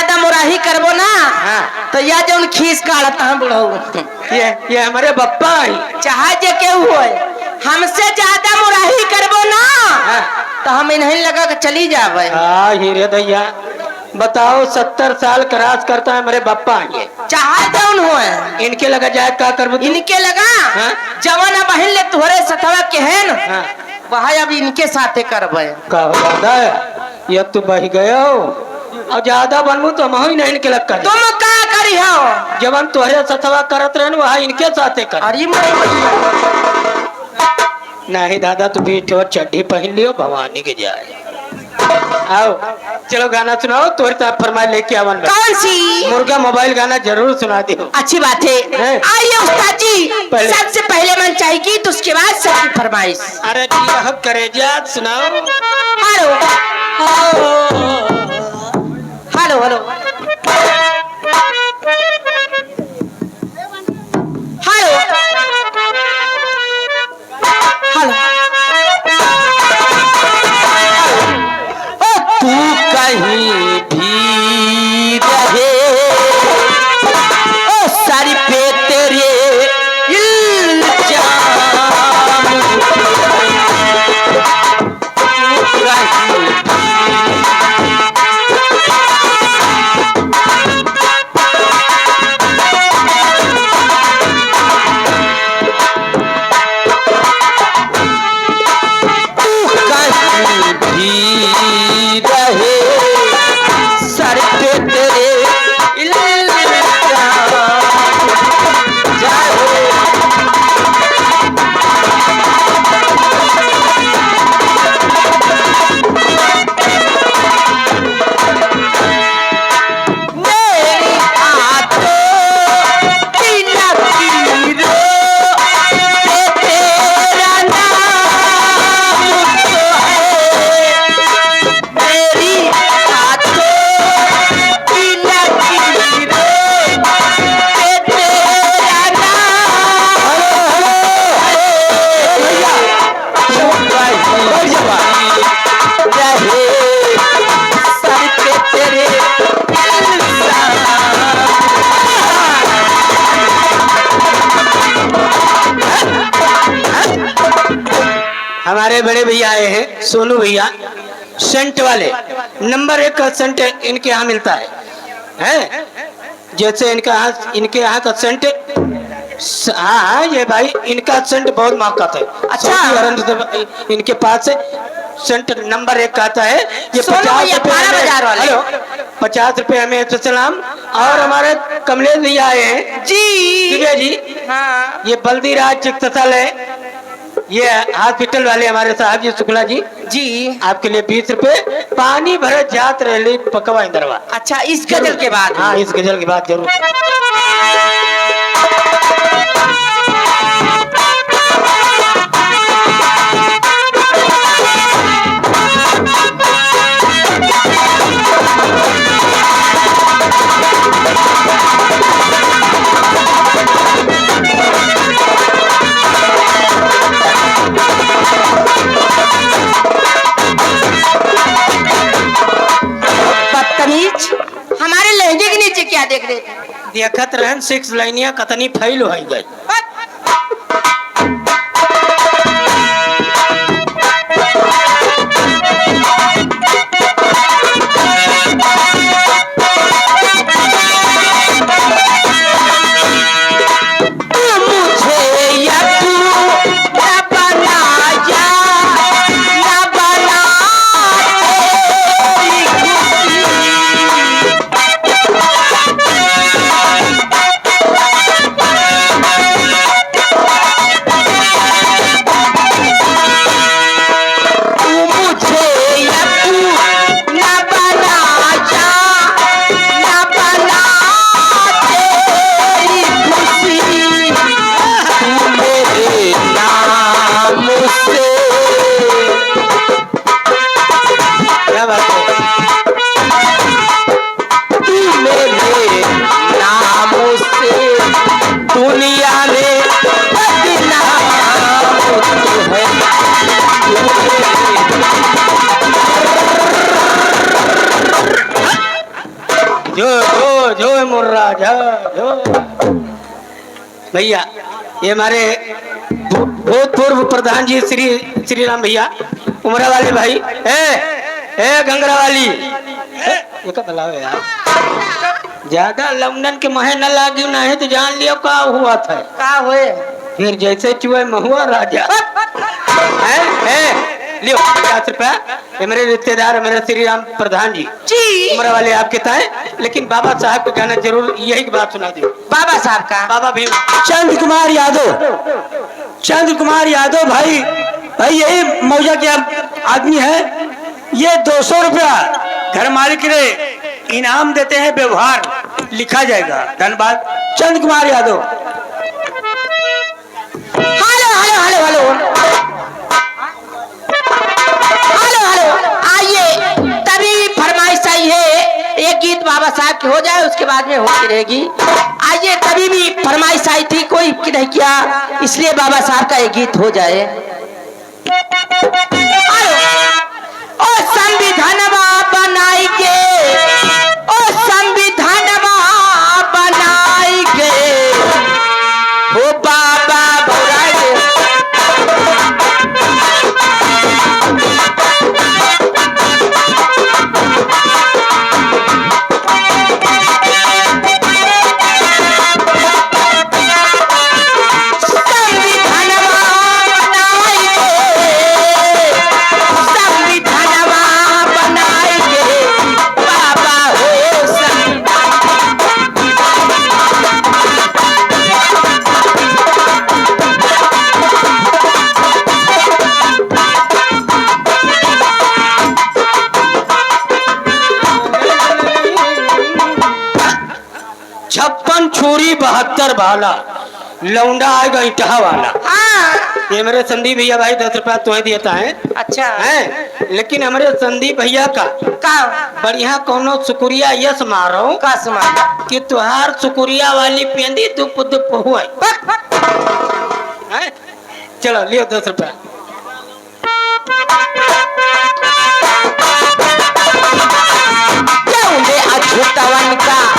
ज्यादा मुराही करबो ना तो या जौन खीस काढ़ता है बुढ़ऊ ये हमारे बप्पा है। चाहे जे के हुए हमसे ज्यादा मुराही करबो ना तो हम इन्हें लगा के चली जावे। हाँ हीरे दैया बताओ 70 साल क्रॉस करता है हमारे बप्पा ये चाहे जौन हुए इनके लगा जाए का करबो इनके लगा जवान बहन ले तुहरे सतवा के है न वहाँ अब इनके साथे करबे का हो दादा ये तू बह गयो और ज्यादा बनबू तो हम ही नहीं इनके लग कर तुम का करी हो जवन तोहरे सतवा करत रहे वहाँ इनके साथे कर। अरे नहीं दादा तू भी तो चड्ढी पहन लियो भवानी के जाए। आओ चलो गाना सुनाओ तोहरे तरफ फरमाइश लेके आवन। कौन सी? मुर्गा मोबाइल गाना जरूर सुना दियो। अच्छी बात है आइए उस्ताद जी सबसे पहले मन चाहिए तो उसके बाद सबकी फरमाइश। अरे हक करे जा सुनाओ। Hello hello hello hello hello तू कहीं भी रहे ओ सारी पे तेरे इल्जाम हमारे बड़े भैया आए हैं सोनू भैया सेंट वाले नंबर 1 का सेंट इनके यहाँ मिलता है जैसे इनके यहाँ का सेंट। हाँ ये भाई इनका सेंट बहुत महंगा है। अच्छा इनके पास सेंट नंबर 1 का आता है ये 50 रुपए हमें तो सलाम। और हमारे कमलेश भैया आए हैं जी हाँ। ये बल्दी राज चिकित्सालय है ये हॉस्पिटल वाले हमारे साहब जी शुक्ला जी आपके लिए 20 रुपए पानी भरे जात रहे पकवा इंदरवा। अच्छा इस गजल के बाद? हाँ इस गजल के बाद जरूर। हमारे लहंगे के नीचे क्या देख रहे थे? देखत रहन 6 लाइनिया कतनी फैल हो गई। जो जो जो मुर्रा जो भैया, ये हमारे भूतपूर्व प्रधान जी श्री राम भैया, उमरा वाले भाई, ए गंगरा वाली, ये का बलाओ यार, ज्यादा लौंडन के महे न लागी नहीं तो जान लियो का हुआ था। का हुए? फिर जैसे चुहे महुआ राजा। लियो 50 रुपया, ये मेरे रिश्तेदार मेरे श्री राम प्रधान जी उमरा वाले आपके ताए, लेकिन बाबा साहब को गाना जरूर यही बात सुना दो। बाबा साहब का? बाबा भीम चंद्र कुमार यादव भाई, भाई यही मौजा के आदमी है। ये 200 रुपया घर मालिक ने इनाम देते हैं, व्यवहार लिखा जाएगा। धन्यवाद Chandra Kumar Yadav. Hello hello hello hello hello hello, आइए। तभी फरमाइश आई है, एक गीत बाबा साहब की हो जाए, उसके बाद में होती रहेगी। आइए, तभी भी फरमाइश आई थी, कोई नहीं किया, इसलिए बाबा साहब का एक गीत हो जाए। ओ संविधानवा बनाई के, ओ संविधानवा बनाई के, हो बाबा भौराए छुरी 72 भाला, लौंडा आएगा इटहा वाला। हाँ। ये मेरे संदीप भैया भाई 10 रुपया तुम्हें देता है। अच्छा है, लेकिन हमारे संदीप भैया का बढ़िया कोनो शुक्रिया यस मारो का समा कि तुहार शुक्रिया वाली पेंदी दुप दुप हुआ। चलो लियो 10 रुपया। अछूतवन का